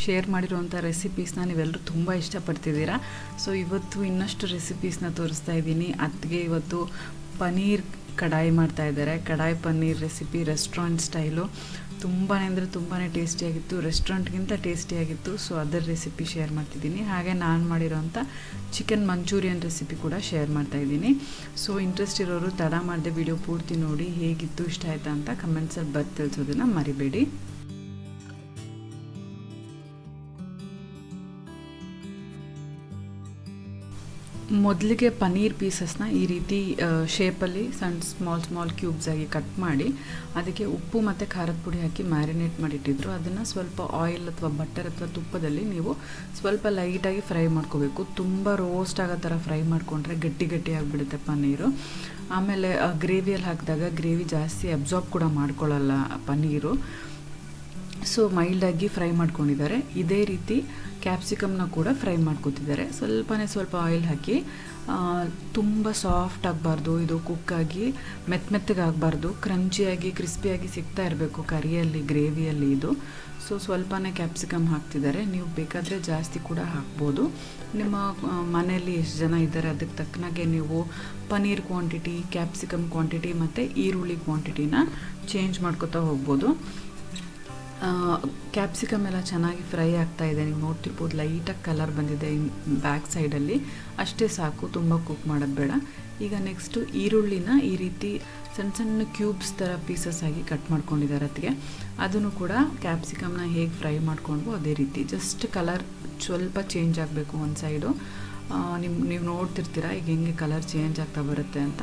Share ಮಾಡಿರುವಂಥ ರೆಸಿಪೀಸ್ನ ನೀವೆಲ್ಲರೂ ತುಂಬ ಇಷ್ಟಪಡ್ತಿದ್ದೀರಾ. ಸೊ ಇವತ್ತು ಇನ್ನಷ್ಟು ರೆಸಿಪೀಸ್ನ ತೋರಿಸ್ತಾ ಇದ್ದೀನಿ. ಅದಕ್ಕೆ ಇವತ್ತು ಪನ್ನೀರ್ ಕಡಾಯಿ ಮಾಡ್ತಾ ಇದ್ದಾರೆ. ಕಡಾಯಿ ಪನ್ನೀರ್ ರೆಸಿಪಿ ರೆಸ್ಟೋರೆಂಟ್ ಸ್ಟೈಲು ತುಂಬಾ ಅಂದರೆ ತುಂಬಾ ಟೇಸ್ಟಿಯಾಗಿತ್ತು, ರೆಸ್ಟೋರೆಂಟ್ಗಿಂತ ಟೇಸ್ಟಿಯಾಗಿತ್ತು. ಸೊ ಅದರ ರೆಸಿಪಿ ಶೇರ್ ಮಾಡ್ತಿದ್ದೀನಿ. ಹಾಗೆ ನಾನು ಮಾಡಿರೋಂಥ ಚಿಕನ್ ಮಂಚೂರಿಯನ್ ರೆಸಿಪಿ ಕೂಡ ಶೇರ್ ಮಾಡ್ತಾಯಿದ್ದೀನಿ. ಸೊ ಇಂಟ್ರೆಸ್ಟ್ ಇರೋರು ತಡ ಮಾಡದೆ ವಿಡಿಯೋ ಪೂರ್ತಿ ನೋಡಿ ಹೇಗಿತ್ತು, ಇಷ್ಟ ಆಯ್ತಾ ಅಂತ ಕಮೆಂಟ್ಸಲ್ಲಿ ಬರೆದು ತಿಳಿಸೋದನ್ನು ಮರಿಬೇಡಿ. ಮೊದಲಿಗೆ ಪನ್ನೀರ್ ಪೀಸಸ್ನ ಈ ರೀತಿ ಶೇಪಲ್ಲಿ ಸ್ಮಾಲ್ ಕ್ಯೂಬ್ಸ್ ಆಗಿ ಕಟ್ ಮಾಡಿ ಅದಕ್ಕೆ ಉಪ್ಪು ಮತ್ತು ಖಾರದ ಪುಡಿ ಹಾಕಿ ಮ್ಯಾರಿನೇಟ್ ಮಾಡಿಟ್ಟಿದ್ರು. ಅದನ್ನು ಸ್ವಲ್ಪ ಆಯಿಲ್ ಅಥವಾ ಬಟರ್ ಅಥವಾ ತುಪ್ಪದಲ್ಲಿ ನೀವು ಸ್ವಲ್ಪ ಲೈಟಾಗಿ ಫ್ರೈ ಮಾಡ್ಕೋಬೇಕು. ತುಂಬ ರೋಸ್ಟ್ ಆಗೋ ಥರ ಫ್ರೈ ಮಾಡಿಕೊಂಡ್ರೆ ಗಟ್ಟಿ ಆಗಿಬಿಡುತ್ತೆ ಪನ್ನೀರು. ಆಮೇಲೆ ಗ್ರೇವಿಯಲ್ಲಿ ಹಾಕಿದಾಗ ಗ್ರೇವಿ ಜಾಸ್ತಿ ಅಬ್ಸಾರ್ಬ್ ಕೂಡ ಮಾಡ್ಕೊಳ್ಳಲ್ಲ ಪನ್ನೀರು. ಸೊ ಮೈಲ್ಡಾಗಿ ಫ್ರೈ ಮಾಡ್ಕೊಂಡಿದ್ದಾರೆ. ಇದೇ ರೀತಿ ಕ್ಯಾಪ್ಸಿಕಮ್ನ ಕೂಡ ಫ್ರೈ ಮಾಡ್ಕೊತಿದ್ದಾರೆ. ಸ್ವಲ್ಪ ಆಯಿಲ್ ಹಾಕಿ, ತುಂಬ ಸಾಫ್ಟ್ ಆಗಬಾರ್ದು, ಇದು ಕುಕ್ಕಾಗಿ ಮೆತ್ತಗಾಗಬಾರ್ದು, ಕ್ರಂಚಿಯಾಗಿ ಕ್ರಿಸ್ಪಿಯಾಗಿ ಸಿಗ್ತಾ ಇರಬೇಕು ಕರಿಯಲ್ಲಿ, ಗ್ರೇವಿಯಲ್ಲಿ ಇದು. ಸೊ ಸ್ವಲ್ಪನೇ ಕ್ಯಾಪ್ಸಿಕಮ್ ಹಾಕ್ತಿದ್ದಾರೆ. ನೀವು ಬೇಕಾದರೆ ಜಾಸ್ತಿ ಕೂಡ ಹಾಕ್ಬೋದು. ನಿಮ್ಮ ಮನೆಯಲ್ಲಿ ಎಷ್ಟು ಜನ ಇದ್ದಾರೆ ಅದಕ್ಕೆ ತಕ್ಕನಾಗೆ ನೀವು ಪನ್ನೀರ್ ಕ್ವಾಂಟಿಟಿ, ಕ್ಯಾಪ್ಸಿಕಮ್ ಕ್ವಾಂಟಿಟಿ ಮತ್ತು ಈರುಳ್ಳಿ ಕ್ವಾಂಟಿಟಿನ ಚೇಂಜ್ ಮಾಡ್ಕೊತಾ ಹೋಗ್ಬೋದು. ಕ್ಯಾಪ್ಸಿಕಮ್ ಎಲ್ಲ ಚೆನ್ನಾಗಿ ಫ್ರೈ ಆಗ್ತಾ ಇದೆ. ನೀವು ನೋಡ್ತಿರ್ಬೋದು ಲೈಟಾಗಿ ಕಲರ್ ಬಂದಿದೆ ಬ್ಯಾಕ್ ಸೈಡಲ್ಲಿ. ಅಷ್ಟೇ ಸಾಕು, ತುಂಬ ಕುಕ್ ಮಾಡೋದು ಬೇಡ. ಈಗ ನೆಕ್ಸ್ಟು ಈರುಳ್ಳಿನ ಈ ರೀತಿ ಸಣ್ಣ ಕ್ಯೂಬ್ಸ್ ಥರ ಪೀಸಸ್ ಆಗಿ ಕಟ್ ಮಾಡ್ಕೊಂಡಿದ್ದಾರೆ. ಅದಕ್ಕೆ ಅದನ್ನು ಕೂಡ ಕ್ಯಾಪ್ಸಿಕಮ್ನ ಹೇಗೆ ಫ್ರೈ ಮಾಡ್ಕೊಂಡ್ವೋ ಅದೇ ರೀತಿ ಜಸ್ಟ್ ಕಲರ್ ಸ್ವಲ್ಪ ಚೇಂಜ್ ಆಗಬೇಕು ಒಂದು ಸೈಡು. ನೀವು ನೋಡ್ತಿರ್ತೀರ ಈಗ ಹೆಂಗೆ ಕಲರ್ ಚೇಂಜ್ ಆಗ್ತಾ ಬರುತ್ತೆ ಅಂತ.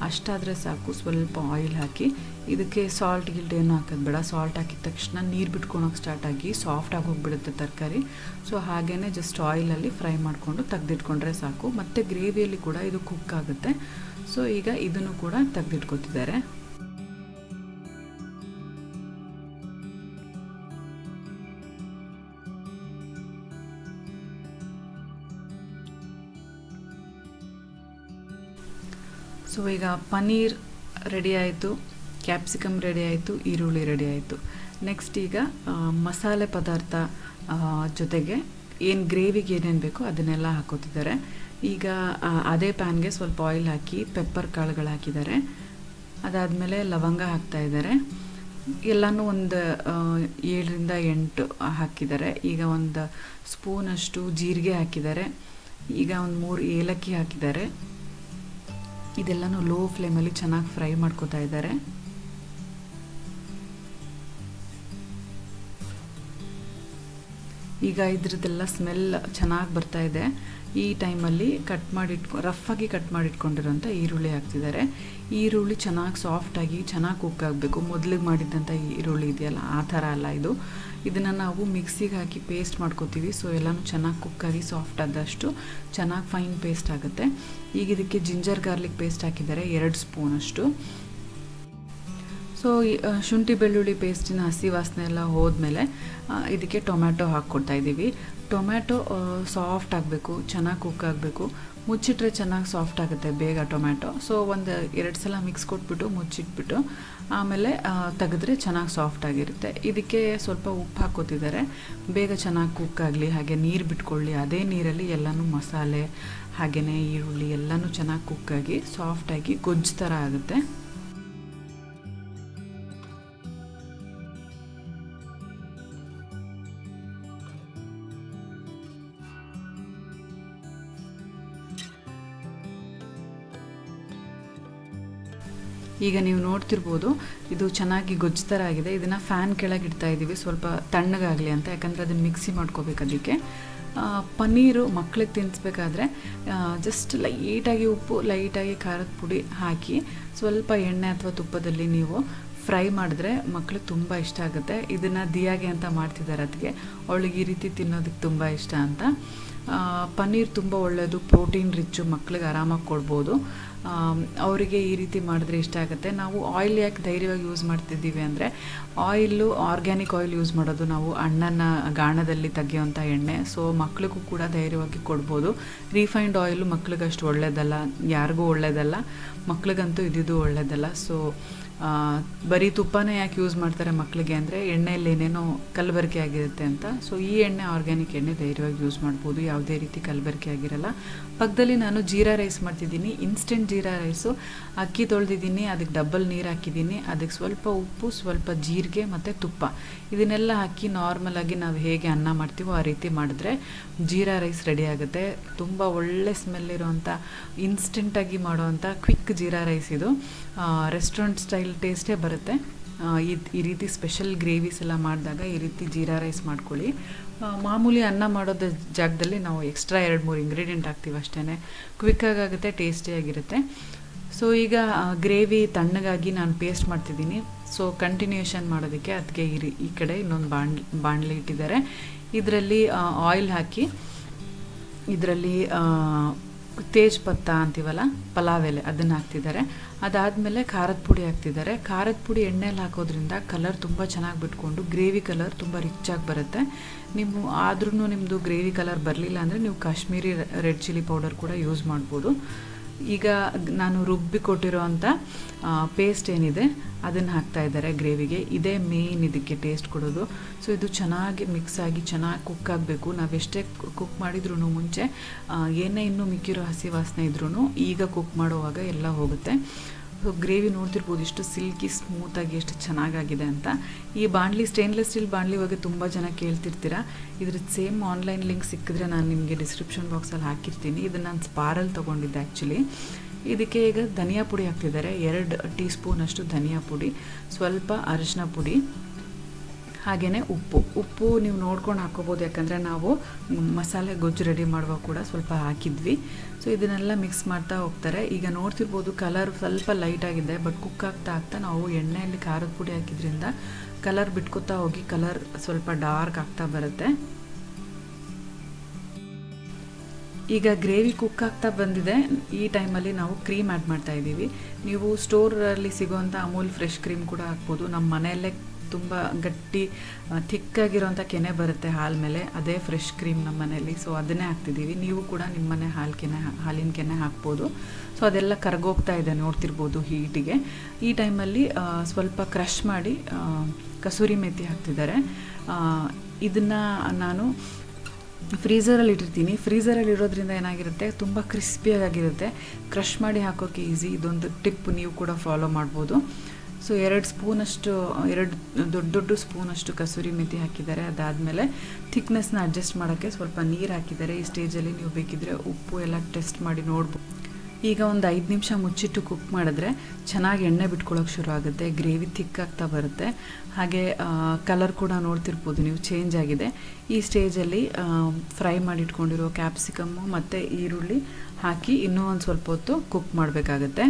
ಅಷ್ಟಾದರೆ ಸಾಕು. ಸ್ವಲ್ಪ ಆಯಿಲ್ ಹಾಕಿ, ಇದಕ್ಕೆ ಸಾಲ್ಟ್ ಏನು ಹಾಕೋದು ಬೇಡ. ಸಾಲ್ಟ್ ಹಾಕಿದ ತಕ್ಷಣ ನೀರು ಬಿಟ್ಕೊಳೋಕೆ ಸ್ಟಾರ್ಟ್ ಆಗಿ ಸಾಫ್ಟಾಗಿ ಹೋಗಿಬಿಡುತ್ತೆ ತರಕಾರಿ. ಸೊ ಹಾಗೇ ಜಸ್ಟ್ ಆಯಿಲಲ್ಲಿ ಫ್ರೈ ಮಾಡಿಕೊಂಡು ತೆಗೆದಿಟ್ಕೊಂಡ್ರೆ ಸಾಕು. ಮತ್ತು ಗ್ರೇವಿಯಲ್ಲಿ ಕೂಡ ಇದು ಕುಕ್ ಆಗುತ್ತೆ. ಸೊ ಈಗ ಇದನ್ನು ಕೂಡ ತೆಗೆದಿಟ್ಕೊತಿದ್ದಾರೆ. ಸೊ ಈಗ ಪನ್ನೀರ್ ರೆಡಿ ಆಯಿತು, ಕ್ಯಾಪ್ಸಿಕಮ್ ರೆಡಿ ಆಯಿತು, ಈರುಳ್ಳಿ ರೆಡಿ ಆಯಿತು. ನೆಕ್ಸ್ಟ್ ಈಗ ಮಸಾಲೆ ಪದಾರ್ಥ ಜೊತೆಗೆ ಏನು ಗ್ರೇವಿಗೆ ಏನೇನು ಬೇಕೋ ಅದನ್ನೆಲ್ಲ ಹಾಕೋತಿದ್ದಾರೆ. ಈಗ ಅದೇ ಪ್ಯಾನ್ಗೆ ಸ್ವಲ್ಪ ಆಯಿಲ್ ಹಾಕಿ ಪೆಪ್ಪರ್ ಕಾಳುಗಳು ಹಾಕಿದ್ದಾರೆ. ಅದಾದಮೇಲೆ ಲವಂಗ ಹಾಕ್ತಾಯಿದ್ದಾರೆ. ಎಲ್ಲನೂ ಒಂದು 7ರಿಂದ 8 ಹಾಕಿದ್ದಾರೆ. ಈಗ ಒಂದು ಸ್ಪೂನಷ್ಟು ಜೀರಿಗೆ ಹಾಕಿದ್ದಾರೆ. ಈಗ ಒಂದು 3 ಏಲಕ್ಕಿ ಹಾಕಿದ್ದಾರೆ. ಇದೆಲ್ಲನೂ ಲೋ ಫ್ಲೇಮಲ್ಲಿ ಚೆನ್ನಾಗಿ ಫ್ರೈ ಮಾಡ್ಕೋತಾ ಇದ್ದಾರೆ. ಈಗ ಇದ್ರದ್ದೆಲ್ಲ ಸ್ಮೆಲ್ ಚೆನ್ನಾಗಿ ಬರ್ತಾ ಇದೆ. ಈ ಟೈಮಲ್ಲಿ ರಫಾಗಿ ಕಟ್ ಮಾಡಿಟ್ಕೊಂಡಿರೋಂಥ ಈರುಳ್ಳಿ ಹಾಕ್ತಿದ್ದಾರೆ. ಈರುಳ್ಳಿ ಚೆನ್ನಾಗಿ ಸಾಫ್ಟಾಗಿ ಚೆನ್ನಾಗಿ ಕುಕ್ ಆಗಬೇಕು. ಮೊದಲಿಗೆ ಮಾಡಿದ್ದಂಥ ಈರುಳ್ಳಿ ಇದೆಯಲ್ಲ ಆ ಥರ ಅಲ್ಲ ಇದು. ಇದನ್ನು ನಾವು ಮಿಕ್ಸಿಗೆ ಹಾಕಿ ಪೇಸ್ಟ್ ಮಾಡ್ಕೋತೀವಿ. ಸೊ ಎಲ್ಲನೂ ಚೆನ್ನಾಗಿ ಕುಕ್ಕಾಗಿ ಸಾಫ್ಟ್ ಆದಷ್ಟು ಚೆನ್ನಾಗಿ ಫೈನ್ ಪೇಸ್ಟ್ ಆಗುತ್ತೆ. ಈಗ ಇದಕ್ಕೆ ಜಿಂಜರ್ ಗಾರ್ಲಿಕ್ ಪೇಸ್ಟ್ ಹಾಕಿದ್ದಾರೆ 2 ಸ್ಪೂನಷ್ಟು. ಸೊ ಶುಂಠಿ ಬೆಳ್ಳುಳ್ಳಿ ಪೇಸ್ಟಿನ ಹಸಿ ವಾಸನೆ ಎಲ್ಲ ಹೋದ್ಮೇಲೆ ಇದಕ್ಕೆ ಟೊಮ್ಯಾಟೊ ಹಾಕ್ಕೊಡ್ತಾ ಇದ್ದೀವಿ. ಟೊಮ್ಯಾಟೊ ಸಾಫ್ಟ್ ಆಗಬೇಕು, ಚೆನ್ನಾಗಿ ಕುಕ್ ಆಗಬೇಕು. ಮುಚ್ಚಿಟ್ರೆ ಚೆನ್ನಾಗಿ ಸಾಫ್ಟ್ ಆಗುತ್ತೆ ಬೇಗ ಟೊಮ್ಯಾಟೊ. ಸೊ ಒಂದು 2 ಸಲ ಮಿಕ್ಸ್ ಕೊಟ್ಬಿಟ್ಟು ಮುಚ್ಚಿಟ್ಬಿಟ್ಟು ಆಮೇಲೆ ತೆಗೆದ್ರೆ ಚೆನ್ನಾಗಿ ಸಾಫ್ಟ್ ಆಗಿರುತ್ತೆ. ಇದಕ್ಕೆ ಸ್ವಲ್ಪ ಉಪ್ಪು ಹಾಕೋತಿದ್ದಾರೆ, ಬೇಗ ಚೆನ್ನಾಗಿ ಕುಕ್ ಆಗಲಿ, ಹಾಗೆ ನೀರು ಬಿಟ್ಕೊಳ್ಳಿ. ಅದೇ ನೀರಲ್ಲಿ ಎಲ್ಲನೂ ಮಸಾಲೆ ಹಾಗೆಯೇ ಈರುಳ್ಳಿ ಎಲ್ಲನೂ ಚೆನ್ನಾಗಿ ಕುಕ್ಕಾಗಿ ಸಾಫ್ಟಾಗಿ ಗೊಜ್ಜು ಥರ ಆಗುತ್ತೆ. ಈಗ ನೀವು ನೋಡ್ತಿರ್ಬೋದು ಇದು ಚೆನ್ನಾಗಿ ಗೊಜ್ಜು ಥರ ಆಗಿದೆ. ಇದನ್ನು ಫ್ಯಾನ್ ಕೆಳಗೆ ಇಡ್ತಾ ಇದ್ದೀವಿ ಸ್ವಲ್ಪ ತಣ್ಣಗಾಗಲಿ ಅಂತ, ಯಾಕಂದರೆ ಅದನ್ನು ಮಿಕ್ಸಿ ಮಾಡ್ಕೋಬೇಕು. ಅದಕ್ಕೆ ಪನ್ನೀರು ಮಕ್ಕಳಿಗೆ ತಿನ್ನಿಸ್ಬೇಕಾದ್ರೆ ಜಸ್ಟ್ ಲೈಟಾಗಿ ಉಪ್ಪು, ಲೈಟಾಗಿ ಖಾರದ ಪುಡಿ ಹಾಕಿ ಸ್ವಲ್ಪ ಎಣ್ಣೆ ಅಥವಾ ತುಪ್ಪದಲ್ಲಿ ನೀವು ಫ್ರೈ ಮಾಡಿದ್ರೆ ಮಕ್ಕಳಿಗೆ ತುಂಬ ಇಷ್ಟ ಆಗುತ್ತೆ. ಇದನ್ನು ದಿಯಾಗೆ ಅಂತ ಮಾಡ್ತಿದ್ದಾರೆ. ಅದಕ್ಕೆ ಅವಳಿಗೆ ಈ ರೀತಿ ತಿನ್ನೋದಕ್ಕೆ ತುಂಬ ಇಷ್ಟ ಅಂತ. ಪನ್ನೀರ್ ತುಂಬ ಒಳ್ಳೆಯದು, ಪ್ರೋಟೀನ್ ರಿಚ್ಚು, ಮಕ್ಕಳಿಗೆ ಆರಾಮಾಗಿ ಕೊಡ್ಬೋದು. ಅವರಿಗೆ ಈ ರೀತಿ ಮಾಡಿದ್ರೆ ಇಷ್ಟ ಆಗುತ್ತೆ. ನಾವು ಆಯಿಲ್ ಯಾಕೆ ಧೈರ್ಯವಾಗಿ ಯೂಸ್ ಮಾಡ್ತಿದ್ದೀವಿ ಅಂದರೆ ಆರ್ಗ್ಯಾನಿಕ್ ಆಯಿಲ್ ಯೂಸ್ ಮಾಡೋದು ನಾವು, ಅಣ್ಣನ ಗಾಣದಲ್ಲಿ ತೆಗೆಯುವಂಥ ಎಣ್ಣೆ. ಸೊ ಮಕ್ಕಳಿಗೂ ಕೂಡ ಧೈರ್ಯವಾಗಿ ಕೊಡ್ಬೋದು. ರೀಫೈಂಡ್ ಆಯಿಲು ಮಕ್ಳಿಗೆ ಅಷ್ಟು ಒಳ್ಳೆಯದಲ್ಲ, ಯಾರಿಗೂ ಒಳ್ಳೆಯದಲ್ಲ, ಮಕ್ಳಿಗಂತೂ ಇದ್ದಿದ್ದು ಒಳ್ಳೆಯದಲ್ಲ. ಸೊ ಬರೀ ತುಪ್ಪನೇ ಯಾಕೆ ಯೂಸ್ ಮಾಡ್ತಾರೆ ಮಕ್ಕಳಿಗೆ ಅಂದರೆ ಎಣ್ಣೆಯಲ್ಲಿ ಏನೇನೋ ಕಲಬೆರಕೆ ಆಗಿರುತ್ತೆ ಅಂತ. ಸೊ ಈ ಎಣ್ಣೆ ಆರ್ಗ್ಯಾನಿಕ್ ಎಣ್ಣೆ ಧೈರ್ಯವಾಗಿ ಯೂಸ್ ಮಾಡ್ಬೋದು, ಯಾವುದೇ ರೀತಿ ಕಲಬೆರಕೆ ಆಗಿರಲ್ಲ. ಪಕ್ಕದಲ್ಲಿ ನಾನು ಜೀರಾ ರೈಸ್ ಮಾಡ್ತಿದ್ದೀನಿ, ಇನ್ಸ್ಟೆಂಟ್ ಜೀರಾ ರೈಸು. ಅಕ್ಕಿ ತೊಳೆದಿದ್ದೀನಿ, ಅದಕ್ಕೆ ಡಬ್ಬಲ್ ನೀರು ಹಾಕಿದ್ದೀನಿ, ಅದಕ್ಕೆ ಸ್ವಲ್ಪ ಉಪ್ಪು, ಸ್ವಲ್ಪ ಜೀರಿಗೆ ಮತ್ತು ತುಪ್ಪ ಇದನ್ನೆಲ್ಲ ಹಾಕಿ ನಾರ್ಮಲಾಗಿ ನಾವು ಹೇಗೆ ಅನ್ನ ಮಾಡ್ತೀವೋ ಆ ರೀತಿ ಮಾಡಿದ್ರೆ ಜೀರಾ ರೈಸ್ ರೆಡಿ ಆಗುತ್ತೆ. ತುಂಬ ಒಳ್ಳೆ ಸ್ಮೆಲ್ ಇರೋವಂಥ ಇನ್ಸ್ಟೆಂಟಾಗಿ ಮಾಡೋವಂಥ ಕ್ವಿಕ್ ಜೀರಾ ರೈಸ್ ಇದು. ರೆಸ್ಟೋರೆಂಟ್ ಸ್ಟೈಲ್ ಟೇಸ್ಟೇ ಬರುತ್ತೆ. ಈ ರೀತಿ ಸ್ಪೆಷಲ್ ಗ್ರೇವೀಸ್ ಎಲ್ಲ ಮಾಡಿದಾಗ ಈ ರೀತಿ ಜೀರಾ ರೈಸ್ ಮಾಡ್ಕೊಳ್ಳಿ. ಮಾಮೂಲಿ ಅನ್ನ ಮಾಡೋದ ಜಾಗದಲ್ಲಿ ನಾವು ಎಕ್ಸ್ಟ್ರಾ 2-3 ಇಂಗ್ರೀಡಿಯೆಂಟ್ ಹಾಕ್ತೀವಿ ಅಷ್ಟೇ, ಕ್ವಿಕ್ಕಾಗುತ್ತೆ, ಟೇಸ್ಟಿಯಾಗಿರುತ್ತೆ. ಸೊ ಈಗ ಗ್ರೇವಿ ತಣ್ಣಗಾಗಿ ನಾನು ಪೇಸ್ಟ್ ಮಾಡ್ತಿದ್ದೀನಿ. ಸೊ ಕಂಟಿನ್ಯೂಷನ್ ಮಾಡೋದಕ್ಕೆ ಅದಕ್ಕೆ ಈ ಕಡೆ ಇನ್ನೊಂದು ಬಾಣಲೆ ಇಟ್ಟಿದ್ದಾರೆ. ಇದರಲ್ಲಿ ಆಯಿಲ್ ಹಾಕಿ ಇದರಲ್ಲಿ ತೇಜ್ಪತ್ತ ಅಂತೀವಲ್ಲ, ಪಲಾವ್ ಎಲೆ, ಅದನ್ನು ಹಾಕ್ತಿದ್ದಾರೆ. ಅದಾದಮೇಲೆ ಖಾರದ ಪುಡಿ ಹಾಕ್ತಿದ್ದಾರೆ. ಖಾರದ ಪುಡಿ ಎಣ್ಣೆಯಲ್ಲಿ ಹಾಕೋದ್ರಿಂದ ಕಲರ್ ತುಂಬ ಚೆನ್ನಾಗಿ ಬಿಟ್ಕೊಂಡು ಗ್ರೇವಿ ಕಲರ್ ತುಂಬ ರಿಚಾಗಿ ಬರುತ್ತೆ. ಆದ್ರೂ ನಿಮ್ಮದು ಗ್ರೇವಿ ಕಲರ್ ಬರಲಿಲ್ಲ ಅಂದರೆ ನೀವು ಕಾಶ್ಮೀರಿ ರೆಡ್ ಚಿಲ್ಲಿ ಪೌಡರ್ ಕೂಡ ಯೂಸ್ ಮಾಡ್ಬೋದು. ಈಗ ನಾನು ರುಬ್ಬಿ ಕೊಟ್ಟಿರೋವಂಥ ಪೇಸ್ಟ್ ಏನಿದೆ ಅದನ್ನು ಹಾಕ್ತಾ ಇದ್ದಾರೆ ಗ್ರೇವಿಗೆ. ಇದೇ ಮೇನ್ ಇದಕ್ಕೆ ಟೇಸ್ಟ್ ಕೊಡೋದು. ಸೊ ಇದು ಚೆನ್ನಾಗಿ ಮಿಕ್ಸ್ ಆಗಿ ಚೆನ್ನಾಗಿ ಕುಕ್ ಆಗಬೇಕು. ನಾವೆಷ್ಟೇ ಕುಕ್ ಮಾಡಿದ್ರೂ ಮುಂಚೆ ಏನೇ ಇನ್ನೂ ಮಿಕ್ಕಿರೋ ಹಸಿ ವಾಸನೆ ಇದ್ರೂ ಈಗ ಕುಕ್ ಮಾಡುವಾಗ ಎಲ್ಲ ಹೋಗುತ್ತೆ. ಸೊ ಗ್ರೇವಿ ನೋಡ್ತಿರ್ಬೋದು ಎಷ್ಟು ಸಿಲ್ಕಿ ಸ್ಮೂತಾಗಿ ಎಷ್ಟು ಚೆನ್ನಾಗಾಗಿದೆ ಅಂತ. ಈ ಬಾಣಲಿ ಸ್ಟೇನ್ಲೆಸ್ ಸ್ಟೀಲ್ ಬಾಣಲಿ ಬಗ್ಗೆ ತುಂಬ ಜನ ಕೇಳ್ತಿರ್ತೀರ. ಇದ್ರದ್ದು ಸೇಮ್ ಆನ್ಲೈನ್ ಲಿಂಕ್ ಸಿಕ್ಕಿದ್ರೆ ನಾನು ನಿಮಗೆ ಡಿಸ್ಕ್ರಿಪ್ಷನ್ ಬಾಕ್ಸಲ್ಲಿ ಹಾಕಿರ್ತೀನಿ. ಇದನ್ನು ನಾನು ಸ್ಪಾರಲ್ಲಿ ತೊಗೊಂಡಿದ್ದೆ ಆ್ಯಕ್ಚುಲಿ. ಇದಕ್ಕೆ ಈಗ ಧನಿಯಾ ಪುಡಿ ಹಾಕ್ತಿದ್ದಾರೆ, 2 ಟೀ ಸ್ಪೂನಷ್ಟು ಧನಿಯಾ ಪುಡಿ, ಸ್ವಲ್ಪ ಅರಿಶಿನ ಪುಡಿ, ಹಾಗೆಯೇ ಉಪ್ಪು ನೀವು ನೋಡ್ಕೊಂಡು ಹಾಕೋಬೋದು, ಯಾಕಂದರೆ ನಾವು ಮಸಾಲೆ ಗೊಜ್ಜು ರೆಡಿ ಮಾಡುವಾಗ ಕೂಡ ಸ್ವಲ್ಪ ಹಾಕಿದ್ವಿ. ಸೊ ಇದನ್ನೆಲ್ಲ ಮಿಕ್ಸ್ ಮಾಡ್ತಾ ಹೋಗ್ತಾರೆ. ಈಗ ನೋಡ್ತಿರ್ಬೋದು ಕಲರ್ ಸ್ವಲ್ಪ ಲೈಟ್ ಆಗಿದೆ, ಬಟ್ ಕುಕ್ ಆಗ್ತಾ ನಾವು ಎಣ್ಣೆಯಲ್ಲಿ ಖಾರದ ಪುಡಿ ಹಾಕಿದ್ರಿಂದ ಕಲರ್ ಬಿಟ್ಕೋತಾ ಹೋಗಿ ಕಲರ್ ಸ್ವಲ್ಪ ಡಾರ್ಕ್ ಆಗ್ತಾ ಬರುತ್ತೆ. ಈಗ ಗ್ರೇವಿ ಕುಕ್ ಆಗ್ತಾ ಬಂದಿದೆ. ಈ ಟೈಮಲ್ಲಿ ನಾವು ಕ್ರೀಮ್ ಆ್ಯಡ್ ಮಾಡ್ತಾ ಇದ್ದೀವಿ. ನೀವು ಸ್ಟೋರಲ್ಲಿ ಸಿಗೋವಂಥ ಅಮೂಲ್ ಫ್ರೆಶ್ ಕ್ರೀಮ್ ಕೂಡ ಹಾಕ್ಬೋದು. ನಮ್ಮ ಮನೆಯಲ್ಲೇ ತುಂಬ ಗಟ್ಟಿ ಥಿಕ್ಕಾಗಿರೋಂಥ ಕೆನೆ ಬರುತ್ತೆ ಹಾಲು ಮೇಲೆ, ಅದೇ ಫ್ರೆಶ್ ಕ್ರೀಮ್ ನಮ್ಮ ಮನೆಯಲ್ಲಿ. ಸೊ ಅದನ್ನೇ ಹಾಕ್ತಿದ್ದೀವಿ. ನೀವು ಕೂಡ ನಿಮ್ಮ ಮನೆ ಹಾಲಿನ ಕೆನೆ ಹಾಕ್ಬೋದು. ಸೊ ಅದೆಲ್ಲ ಕರಗೋಗ್ತಾ ಇದೆ ನೋಡ್ತಿರ್ಬೋದು ಹೀಟಿಗೆ. ಈ ಟೈಮಲ್ಲಿ ಸ್ವಲ್ಪ ಕ್ರಷ್ ಮಾಡಿ ಕಸೂರಿ ಮೇಥಿ ಹಾಕ್ತಿದ್ದಾರೆ. ಇದನ್ನು ನಾನು ಫ್ರೀಝರಲ್ಲಿ ಇಟ್ಟಿರ್ತೀನಿ. ಫ್ರೀಝರಲ್ಲಿ ಇರೋದ್ರಿಂದ ಏನಾಗಿರುತ್ತೆ, ತುಂಬ ಕ್ರಿಸ್ಪಿಯಾಗಿರುತ್ತೆ, ಕ್ರಷ್ ಮಾಡಿ ಹಾಕೋಕ್ಕೆ ಈಸಿ. ಇದೊಂದು ಟಿಪ್ ನೀವು ಕೂಡ ಫಾಲೋ ಮಾಡ್ಬೋದು. ಸೊ 2 ದೊಡ್ಡ ಸ್ಪೂನಷ್ಟು ಕಸೂರಿ ಮೇಥಿ ಹಾಕಿದ್ದಾರೆ. ಅದಾದಮೇಲೆ ಥಿಕ್ನೆಸ್ನ ಅಡ್ಜಸ್ಟ್ ಮಾಡೋಕ್ಕೆ ಸ್ವಲ್ಪ ನೀರು ಹಾಕಿದ್ದಾರೆ. ಈ ಸ್ಟೇಜಲ್ಲಿ ನೀವು ಬೇಕಿದ್ದರೆ ಉಪ್ಪು ಎಲ್ಲ ಟೆಸ್ಟ್ ಮಾಡಿ ನೋಡ್ಬೋದು. ಈಗ ಒಂದು 5 ನಿಮಿಷ ಮುಚ್ಚಿಟ್ಟು ಕುಕ್ ಮಾಡಿದ್ರೆ ಚೆನ್ನಾಗಿ ಎಣ್ಣೆ ಬಿಟ್ಕೊಳ್ಳೋಕೆ ಶುರು ಆಗುತ್ತೆ, ಗ್ರೇವಿ ಥಿಕ್ ಆಗ್ತಾ ಬರುತ್ತೆ. ಹಾಗೆ ಕಲರ್ ಕೂಡ ನೋಡ್ತಿರ್ಬೋದು ನೀವು ಚೇಂಜ್ ಆಗಿದೆ. ಈ ಸ್ಟೇಜಲ್ಲಿ ಫ್ರೈ ಮಾಡಿಟ್ಕೊಂಡಿರೋ ಕ್ಯಾಪ್ಸಿಕಮ್ಮು ಮತ್ತು ಈರುಳ್ಳಿ ಹಾಕಿ ಇನ್ನೂ ಒಂದು ಸ್ವಲ್ಪ ಹೊತ್ತು ಕುಕ್ ಮಾಡಬೇಕಾಗತ್ತೆ.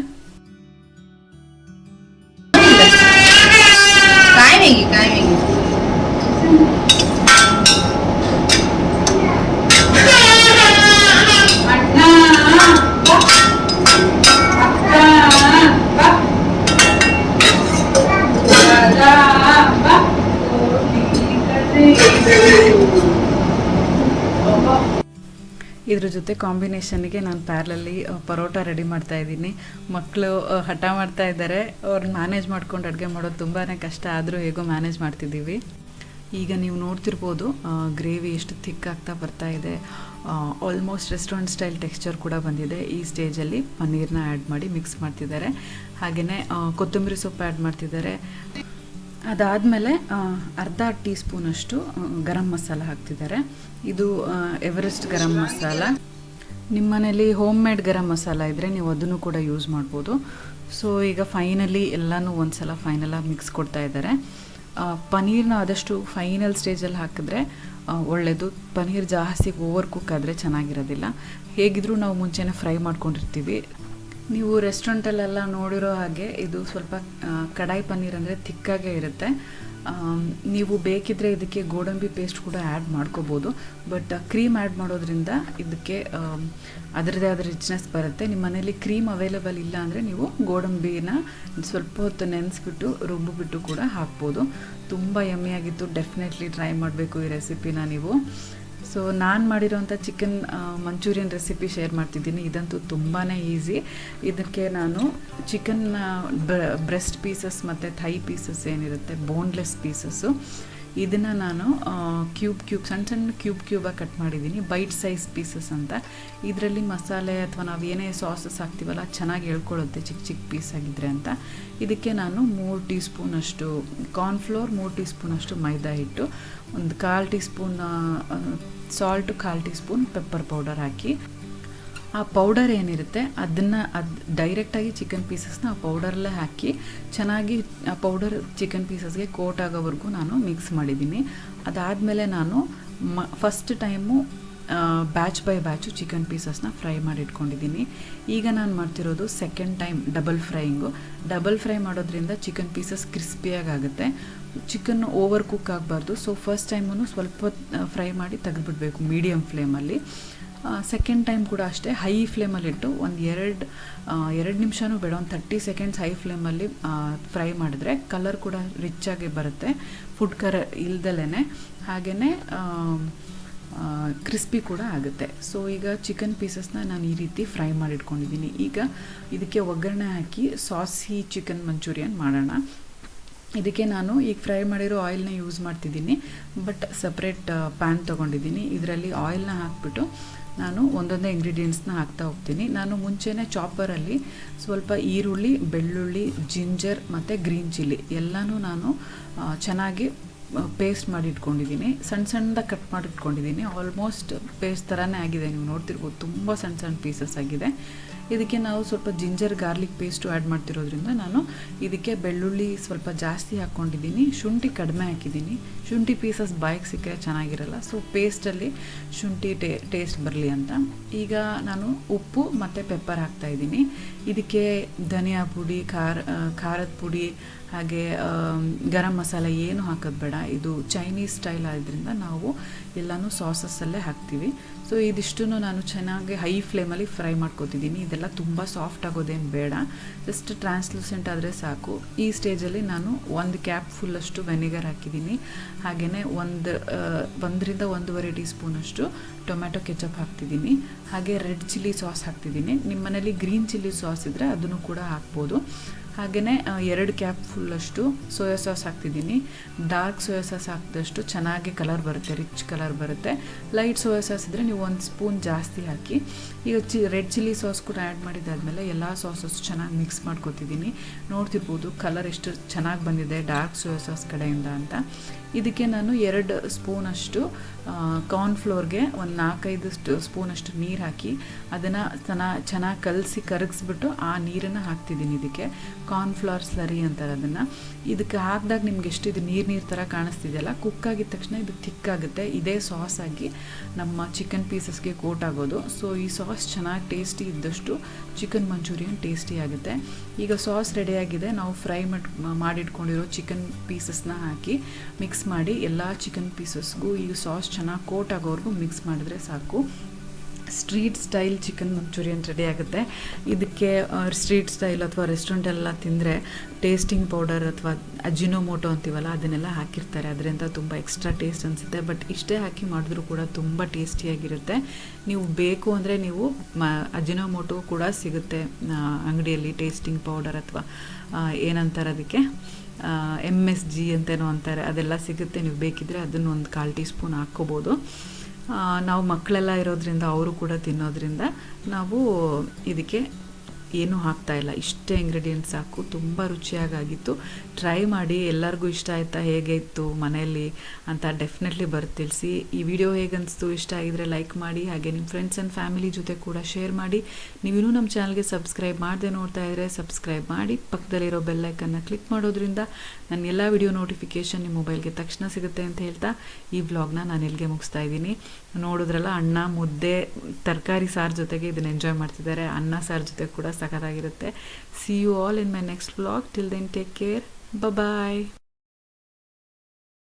ಇದ್ರ ಜೊತೆ ಕಾಂಬಿನೇಷನ್ಗೆ ನಾನು ಪ್ಯಾರ್ಲಲ್ಲಿ ಪರೋಟ ರೆಡಿ ಮಾಡ್ತಾ ಇದ್ದೀನಿ. ಮಕ್ಕಳು ಹಠ ಮಾಡ್ತಾ ಇದ್ದಾರೆ. ಅವ್ರನ್ನ ಮ್ಯಾನೇಜ್ ಮಾಡ್ಕೊಂಡು ಅಡುಗೆ ಮಾಡೋದು ತುಂಬಾ ಕಷ್ಟ, ಆದರೂ ಹೇಗೋ ಮ್ಯಾನೇಜ್ ಮಾಡ್ತಿದ್ದೀವಿ. ಈಗ ನೀವು ನೋಡ್ತಿರ್ಬೋದು ಗ್ರೇವಿ ಎಷ್ಟು ಥಿಕ್ ಆಗ್ತಾ ಬರ್ತಾ ಇದೆ. ಆಲ್ಮೋಸ್ಟ್ ರೆಸ್ಟೋರೆಂಟ್ ಸ್ಟೈಲ್ ಟೆಕ್ಸ್ಚರ್ ಕೂಡ ಬಂದಿದೆ. ಈ ಸ್ಟೇಜಲ್ಲಿ ಪನ್ನೀರ್ನ ಆ್ಯಡ್ ಮಾಡಿ ಮಿಕ್ಸ್ ಮಾಡ್ತಿದ್ದಾರೆ. ಹಾಗೆಯೇ ಕೊತ್ತಂಬರಿ ಸೊಪ್ಪು ಆ್ಯಡ್ ಮಾಡ್ತಿದ್ದಾರೆ. ಅದಾದಮೇಲೆ ಅರ್ಧ ಟೀ ಸ್ಪೂನಷ್ಟು ಗರಂ ಮಸಾಲ ಹಾಕ್ತಿದ್ದಾರೆ. ಇದು ಎವರೆಸ್ಟ್ ಗರಂ ಮಸಾಲ. ನಿಮ್ಮ ಮನೇಲಿ ಹೋಮ್ ಮೇಡ್ ಗರಂ ಮಸಾಲ ಇದ್ದರೆ ನೀವು ಅದನ್ನು ಕೂಡ ಯೂಸ್ ಮಾಡ್ಬೋದು. ಸೊ ಈಗ ಫೈನಲಿ ಎಲ್ಲನೂ ಒಂದ್ಸಲ ಫೈನಲಾಗಿ ಮಿಕ್ಸ್ ಕೊಡ್ತಾ ಇದ್ದಾರೆ. ಪನ್ನೀರ್ನ ಆದಷ್ಟು ಫೈನಲ್ ಸ್ಟೇಜಲ್ಲಿ ಹಾಕಿದ್ರೆ ಒಳ್ಳೆಯದು. ಪನ್ನೀರ್ ಜಾಸ್ತಿ ಓವರ್ ಕುಕ್ ಆದರೆ ಚೆನ್ನಾಗಿರೋದಿಲ್ಲ. ಹೇಗಿದ್ರೂ ನಾವು ಮುಂಚೆನೇ ಫ್ರೈ ಮಾಡ್ಕೊಂಡಿರ್ತೀವಿ. ನೀವು ರೆಸ್ಟೋರೆಂಟಲ್ಲೆಲ್ಲ ನೋಡಿರೋ ಹಾಗೆ ಇದು ಸ್ವಲ್ಪ ಕಡಾಯಿ ಪನ್ನೀರ್ ಅಂದರೆ ಥಿಕ್ಕಾಗೇ ಇರುತ್ತೆ. ನೀವು ಬೇಕಿದ್ದರೆ ಇದಕ್ಕೆ ಗೋಡಂಬಿ ಪೇಸ್ಟ್ ಕೂಡ ಆ್ಯಡ್ ಮಾಡ್ಕೋಬೋದು. ಬಟ್ ಕ್ರೀಮ್ ಆ್ಯಡ್ ಮಾಡೋದ್ರಿಂದ ಇದಕ್ಕೆ ಅದರದ್ದೇ ಆದ ರಿಚ್ನೆಸ್ ಬರುತ್ತೆ. ನಿಮ್ಮ ಮನೇಲಿ ಕ್ರೀಮ್ ಅವೈಲೇಬಲ್ ಇಲ್ಲ ಅಂದರೆ ನೀವು ಗೋಡಂಬಿನ ಸ್ವಲ್ಪ ಹೊತ್ತು ನೆನೆಸ್ಬಿಟ್ಟು ರುಬ್ಬಿಬಿಟ್ಟು ಕೂಡ ಹಾಕ್ಬೋದು. ತುಂಬ ಯಮ್ಮಿಯಾಗಿತ್ತು. ಡೆಫಿನೆಟ್ಲಿ ಟ್ರೈ ಮಾಡಬೇಕು ಈ ರೆಸಿಪಿನ ನೀವು. ಸೊ ನಾನು ಮಾಡಿರೋಂಥ ಚಿಕನ್ ಮಂಚೂರಿಯನ್ ರೆಸಿಪಿ ಶೇರ್ ಮಾಡ್ತಿದ್ದೀನಿ. ಇದಂತೂ ತುಂಬಾ ಈಸಿ. ಇದಕ್ಕೆ ನಾನು ಚಿಕನ್ ಬ್ರೆಸ್ಟ್ ಪೀಸಸ್ ಮತ್ತು ಥೈ ಪೀಸಸ್ ಏನಿರುತ್ತೆ, ಬೋನ್ಲೆಸ್ ಪೀಸಸ್ಸು, ಇದನ್ನು ನಾನು ಸಣ್ಣ ಸಣ್ಣ ಕ್ಯೂಬಾಗಿ ಕಟ್ ಮಾಡಿದ್ದೀನಿ. ಬೈಟ್ ಸೈಜ್ ಪೀಸಸ್ ಅಂತ. ಇದರಲ್ಲಿ ಮಸಾಲೆ ಅಥವಾ ನಾವು ಏನೇ ಸಾಸಸ್ ಹಾಕ್ತೀವಲ್ಲ ಚೆನ್ನಾಗಿ ಹೇಳ್ಕೊಳ್ಳುತ್ತೆ ಚಿಕ್ಕ ಚಿಕ್ಕ ಪೀಸ್ ಆಗಿದ್ರೆ ಅಂತ. ಇದಕ್ಕೆ ನಾನು 3 ಟೀ ಸ್ಪೂನಷ್ಟು ಕಾರ್ನ್ಫ್ಲೋರ್, 3 ಟೀ ಸ್ಪೂನಷ್ಟು ಮೈದಾ ಹಿಟ್ಟು, ಒಂದು 1/4 teaspoon salt, 1/4 teaspoon pepper powder ಹಾಕಿ, ಆ ಪೌಡರ್ ಏನಿರುತ್ತೆ ಅದನ್ನು ಡೈರೆಕ್ಟಾಗಿ ಚಿಕನ್ ಪೀಸಸ್ನ ಆ ಪೌಡರಲ್ಲೇ ಹಾಕಿ ಚೆನ್ನಾಗಿ ಆ ಪೌಡರ್ ಚಿಕನ್ ಪೀಸಸ್ಗೆ ಕೋಟ್ ಆಗೋವರೆಗೂ ನಾನು ಮಿಕ್ಸ್ ಮಾಡಿದ್ದೀನಿ. ಅದಾದಮೇಲೆ ನಾನು first time batch by batch chicken ಪೀಸಸ್ನ ಫ್ರೈ ಮಾಡಿ ಇಟ್ಕೊಂಡಿದ್ದೀನಿ. ಈಗ ನಾನು ಮಾಡ್ತಿರೋದು second time double frying. Double fry ಮಾಡೋದ್ರಿಂದ ಚಿಕನ್ ಪೀಸಸ್ ಕ್ರಿಸ್ಪಿಯಾಗಿ ಆಗುತ್ತೆ. ಚಿಕನ್ ಓವರ್ ಕುಕ್ ಆಗಬಾರ್ದು. ಸೊ ಫಸ್ಟ್ ಟೈಮೂ ಸ್ವಲ್ಪ ಫ್ರೈ ಮಾಡಿ ತೆಗೆದುಬಿಡ್ಬೇಕು ಮೀಡಿಯಮ್ ಫ್ಲೇಮಲ್ಲಿ. ಸೆಕೆಂಡ್ ಟೈಮ್ ಕೂಡ ಅಷ್ಟೇ ಹೈ ಫ್ಲೇಮಲ್ಲಿಟ್ಟು ಒಂದು 2 ನಿಮಿಷನೂ ಬೇಡ, ಒಂದು 30 ಸೆಕೆಂಡ್ಸ್ ಹೈ ಫ್ಲೇಮಲ್ಲಿ ಫ್ರೈ ಮಾಡಿದ್ರೆ ಕಲರ್ ಕೂಡ ರಿಚ್ಚಾಗಿ ಬರುತ್ತೆ, ಫುಡ್ ಕಲರ್ ಇಲ್ದಲೇ. ಹಾಗೆಯೇ ಕ್ರಿಸ್ಪಿ ಕೂಡ ಆಗುತ್ತೆ. ಸೊ ಈಗ ಚಿಕನ್ ಪೀಸಸ್ನ ನಾನು ಈ ರೀತಿ ಫ್ರೈ ಮಾಡಿಟ್ಕೊಂಡಿದ್ದೀನಿ. ಈಗ ಇದಕ್ಕೆ ಒಗ್ಗರಣೆ ಹಾಕಿ ಸಾಸಿ ಚಿಕನ್ ಮಂಚೂರಿಯನ್ ಮಾಡೋಣ. ಇದಕ್ಕೆ ನಾನು ಈಗ ಫ್ರೈ ಮಾಡಿರೋ ಆಯಿಲ್ನ ಯೂಸ್ ಮಾಡ್ತಿದ್ದೀನಿ, ಬಟ್ ಸಪ್ರೇಟ್ ಪ್ಯಾನ್ ತೊಗೊಂಡಿದ್ದೀನಿ. ಇದರಲ್ಲಿ ಆಯಿಲ್ನ ಹಾಕ್ಬಿಟ್ಟು ನಾನು ಒಂದೊಂದೇ ಇಂಗ್ರೀಡಿಯೆಂಟ್ಸ್ನ ಹಾಕ್ತಾ ಹೋಗ್ತೀನಿ. ನಾನು ಮುಂಚೆನೇ ಚಾಪರಲ್ಲಿ ಸ್ವಲ್ಪ ಈರುಳ್ಳಿ, ಬೆಳ್ಳುಳ್ಳಿ, ಜಿಂಜರ್ ಮತ್ತು ಗ್ರೀನ್ ಚಿಲ್ಲಿ ಎಲ್ಲನೂ ನಾನು ಚೆನ್ನಾಗಿ ಪೇಸ್ಟ್ ಮಾಡಿ ಇಟ್ಕೊಂಡಿದ್ದೀನಿ. ಸಣ್ಣದಾಗಿ ಕಟ್ ಮಾಡಿ ಇಟ್ಕೊಂಡಿದ್ದೀನಿ. ಆಲ್ಮೋಸ್ಟ್ ಪೇಸ್ಟ್ ಥರನೇ ಆಗಿದೆ, ನೀವು ನೋಡ್ತಿರ್ಬೋದು, ತುಂಬ ಸಣ್ಣ ಪೀಸಸ್ ಆಗಿದೆ. ಇದಕ್ಕೆ ನಾವು ಸ್ವಲ್ಪ ಜಿಂಜರ್ ಗಾರ್ಲಿಕ್ ಪೇಸ್ಟು ಆ್ಯಡ್ ಮಾಡ್ತಿರೋದ್ರಿಂದ ನಾನು ಇದಕ್ಕೆ ಬೆಳ್ಳುಳ್ಳಿ ಸ್ವಲ್ಪ ಜಾಸ್ತಿ ಹಾಕ್ಕೊಂಡಿದ್ದೀನಿ, ಶುಂಠಿ ಕಡಿಮೆ ಹಾಕಿದ್ದೀನಿ. ಶುಂಠಿ ಪೀಸಸ್ ಬಾಯಿಗೆ ಸಿಕ್ಕರೆ ಚೆನ್ನಾಗಿರಲ್ಲ, ಸೊ ಪೇಸ್ಟಲ್ಲಿ ಶುಂಠಿ ಟೇಸ್ಟ್ ಬರಲಿ ಅಂತ. ಈಗ ನಾನು ಉಪ್ಪು ಮತ್ತು ಪೆಪ್ಪರ್ ಹಾಕ್ತಾಯಿದ್ದೀನಿ. ಇದಕ್ಕೆ ಧನಿಯಾ ಪುಡಿ, ಖಾರದ ಪುಡಿ, ಹಾಗೆ ಗರಂ ಮಸಾಲ ಏನು ಹಾಕೋದು ಬೇಡ. ಇದು ಚೈನೀಸ್ ಸ್ಟೈಲ್ ಆದ್ದರಿಂದ ನಾವು ಎಲ್ಲನೂ ಸಾಸಸ್ಸಲ್ಲೇ ಹಾಕ್ತೀವಿ. ಸೊ ಇದಿಷ್ಟನ್ನು ನಾನು ಚೆನ್ನಾಗಿ ಹೈ ಫ್ಲೇಮಲ್ಲಿ ಫ್ರೈ ಮಾಡ್ಕೊತಿದ್ದೀನಿ. ಇದೆಲ್ಲ ತುಂಬ ಸಾಫ್ಟ್ ಆಗೋದೇನು ಬೇಡ, ಜಸ್ಟ್ ಟ್ರಾನ್ಸ್ಲೂಸೆಂಟ್ ಆದರೆ ಸಾಕು. ಈ ಸ್ಟೇಜಲ್ಲಿ ನಾನು 1 ಕ್ಯಾಪ್ ಫುಲ್ಲಷ್ಟು ವೆನಿಗರ್ ಹಾಕಿದ್ದೀನಿ. ಹಾಗೆಯೇ 1ರಿಂದ 1.5 ಟೀ ಸ್ಪೂನಷ್ಟು ಟೊಮ್ಯಾಟೊ ಕೆಚಪ್ ಹಾಕ್ತಿದ್ದೀನಿ. ಹಾಗೆ ರೆಡ್ ಚಿಲ್ಲಿ ಸಾಸ್ ಹಾಕ್ತಿದ್ದೀನಿ. ನಿಮ್ಮ ಮನೇಲಿ ಗ್ರೀನ್ ಚಿಲ್ಲಿ ಸಾಸ್ ಇದ್ದರೆ ಅದನ್ನು ಕೂಡ ಹಾಕ್ಬೋದು. ಹಾಗೆಯೇ 2 ಕ್ಯಾಪ್ ಫುಲ್ಲಷ್ಟು ಸೋಯಾ ಸಾಸ್ ಹಾಕ್ತಿದ್ದೀನಿ. ಡಾರ್ಕ್ ಸೋಯಾ ಸಾಸ್ ಹಾಕಿದಷ್ಟು ಚೆನ್ನಾಗಿ ಕಲರ್ ಬರುತ್ತೆ, ರಿಚ್ ಕಲರ್ ಬರುತ್ತೆ. ಲೈಟ್ ಸೋಯಾ ಸಾಸ್ ಇದ್ದರೆ ನೀವು 1 ಸ್ಪೂನ್ ಜಾಸ್ತಿ ಹಾಕಿ. ಈಗ ರೆಡ್ ಚಿಲ್ಲಿ ಸಾಸ್ ಕೂಡ ಆ್ಯಡ್ ಮಾಡಿದಾದ್ಮೇಲೆ ಎಲ್ಲ ಸಾಸಸ್ ಚೆನ್ನಾಗಿ ಮಿಕ್ಸ್ ಮಾಡ್ಕೊತಿದ್ದೀನಿ. ನೋಡ್ತಿರ್ಬೋದು ಕಲರ್ ಎಷ್ಟು ಚೆನ್ನಾಗಿ ಬಂದಿದೆ ಡಾರ್ಕ್ ಸೋಯಾ ಸಾಸ್ ಕಡೆಯಿಂದ ಅಂತ. ಇದಕ್ಕೆ ನಾನು 2 ಸ್ಪೂನಷ್ಟು ಕಾರ್ನ್ಫ್ಲೋರ್ಗೆ ಒಂದು 4-5 ಸ್ಪೂನಷ್ಟು ನೀರು ಹಾಕಿ ಅದನ್ನು ಚೆನ್ನಾಗಿ ಕರಗಿಸ್ಬಿಟ್ಟು ಆ ನೀರನ್ನು ಹಾಕ್ತಿದ್ದೀನಿ. ಇದಕ್ಕೆ ಕಾರ್ನ್ಫ್ಲವರ್ ಸ್ಲರಿ ಅಂತಾರೆ ಅದನ್ನು. ಇದಕ್ಕೆ ಹಾಕಿದಾಗ ನಿಮ್ಗೆ ಎಷ್ಟು ಇದು ನೀರು ಥರ ಕಾಣಿಸ್ತಿದೆಯಲ್ಲ, ಕುಕ್ ಆಗಿದ ತಕ್ಷಣ ಇದು ಥಿಕ್ಕಾಗುತ್ತೆ. ಇದೇ ಸಾಸ್ ಆಗಿ ನಮ್ಮ ಚಿಕನ್ ಪೀಸಸ್ಗೆ ಕೋಟ್ ಆಗೋದು. ಸೊ ಈ ಸಾಸ್ ಚೆನ್ನಾಗಿ ಟೇಸ್ಟಿ ಇದ್ದಷ್ಟು ಚಿಕನ್ ಮಂಚೂರಿಯನ್ ಟೇಸ್ಟಿ ಆಗುತ್ತೆ. ಈಗ ಸಾಸ್ ರೆಡಿಯಾಗಿದೆ. ನಾವು ಫ್ರೈ ಮಾಡಿಟ್ಕೊಂಡಿರೋ ಚಿಕನ್ ಪೀಸಸ್ನ ಹಾಕಿ ಮಿಕ್ಸ್ ಮಾಡಿ ಎಲ್ಲ ಚಿಕನ್ ಪೀಸಸ್ಗೂ ಈ ಸಾಸ್ ಚೆನ್ನಾಗಿ ಕೋಟ್ ಆಗೋವರೆಗೂ ಮಿಕ್ಸ್ ಮಾಡಿದ್ರೆ ಸಾಕು. Street style chicken manchurian ready ಆಗುತ್ತೆ. ಇದಕ್ಕೆ ಸ್ಟ್ರೀಟ್ ಸ್ಟೈಲ್ ಅಥವಾ ರೆಸ್ಟೋರೆಂಟೆಲ್ಲ ತಿಂದರೆ ಟೇಸ್ಟಿಂಗ್ ಪೌಡರ್ ಅಥವಾ ಅಜಿನೋಮೋಟೋ ಅಂತೀವಲ್ಲ ಅದನ್ನೆಲ್ಲ ಹಾಕಿರ್ತಾರೆ, ಅದರಿಂದ ತುಂಬ ಎಕ್ಸ್ಟ್ರಾ ಟೇಸ್ಟ್ ಅನಿಸುತ್ತೆ. ಬಟ್ ಇಷ್ಟೇ ಹಾಕಿ ಮಾಡಿದ್ರೂ ಕೂಡ ತುಂಬ ಟೇಸ್ಟಿಯಾಗಿರುತ್ತೆ. ನೀವು ಬೇಕು ಅಂದರೆ ನೀವು ಅಜಿನೋಮೋಟೋ ಕೂಡ ಸಿಗುತ್ತೆ ಅಂಗಡಿಯಲ್ಲಿ, ಟೇಸ್ಟಿಂಗ್ ಪೌಡರ್ ಅಥವಾ ಏನಂತಾರೆ ಅದಕ್ಕೆ MSG ಅಂತೇನೋ ಅಂತಾರೆ, ಅದೆಲ್ಲ ಸಿಗುತ್ತೆ. ನೀವು ಬೇಕಿದ್ದರೆ ಅದನ್ನು ಒಂದು 1/4 ಟೀ ಸ್ಪೂನ್ ಹಾಕ್ಕೋಬೋದು. ನಾವು ಮಕ್ಕಳೆಲ್ಲ ಇರೋದ್ರಿಂದ ಅವರು ಕೂಡ ತಿನ್ನೋದ್ರಿಂದ ನಾವು ಇದಕ್ಕೆ ಏನೂ ಹಾಕ್ತಾಯಿಲ್ಲ, ಇಷ್ಟೇ ಇಂಗ್ರೀಡಿಯೆಂಟ್ಸ್ ಸಾಕು. ತುಂಬ ರುಚಿಯಾಗಿತ್ತು. ಟ್ರೈ ಮಾಡಿ, ಎಲ್ಲರಿಗೂ ಇಷ್ಟ ಆಯಿತಾ, ಹೇಗೆ ಇತ್ತು ಮನೆಯಲ್ಲಿ ಅಂತ ಡೆಫಿನೆಟ್ಲಿ ತಿಳಿಸಿ. ಈ ವಿಡಿಯೋ ಹೇಗನ್ನಿಸ್ತು, ಇಷ್ಟ ಆಗಿದರೆ ಲೈಕ್ ಮಾಡಿ, ಹಾಗೆ ನಿಮ್ಮ ಫ್ರೆಂಡ್ಸ್ ಆ್ಯಂಡ್ ಫ್ಯಾಮಿಲಿ ಜೊತೆ ಕೂಡ ಶೇರ್ ಮಾಡಿ. ನೀವಿನ್ನೂ ನಮ್ಮ ಚಾನಲ್ಗೆ ಸಬ್ಸ್ಕ್ರೈಬ್ ಮಾಡದೆ ನೋಡ್ತಾ ಇದ್ದರೆ ಸಬ್ಸ್ಕ್ರೈಬ್ ಮಾಡಿ, ಪಕ್ಕದಲ್ಲಿರೋ ಬೆಲ್ಲೈಕನ್ನ ಕ್ಲಿಕ್ ಮಾಡೋದ್ರಿಂದ ನನ್ನ ಎಲ್ಲ ವಿಡಿಯೋ ನೋಟಿಫಿಕೇಷನ್ ನಿಮ್ಮ ಮೊಬೈಲ್ಗೆ ತಕ್ಷಣ ಸಿಗುತ್ತೆ ಅಂತ ಹೇಳ್ತಾ ಈ ವ್ಲಾಗ್ನ ನಾನು ಇಲ್ಲಿಗೆ ಮುಗಿಸ್ತಾ ಇದ್ದೀನಿ. ನೋಡಿದ್ರಲ್ಲ, ಅನ್ನ ಮುದ್ದೆ ತರಕಾರಿ ಸಾರು ಜೊತೆಗೆ ಇದನ್ನು ಎಂಜಾಯ್ ಮಾಡ್ತಿದ್ದಾರೆ. ಅನ್ನ ಸಾರು ಜೊತೆ ಕೂಡ ಸಖತ್ತಾಗಿರುತ್ತೆ. See you all in my next vlog. Till then, take care. Bye bye.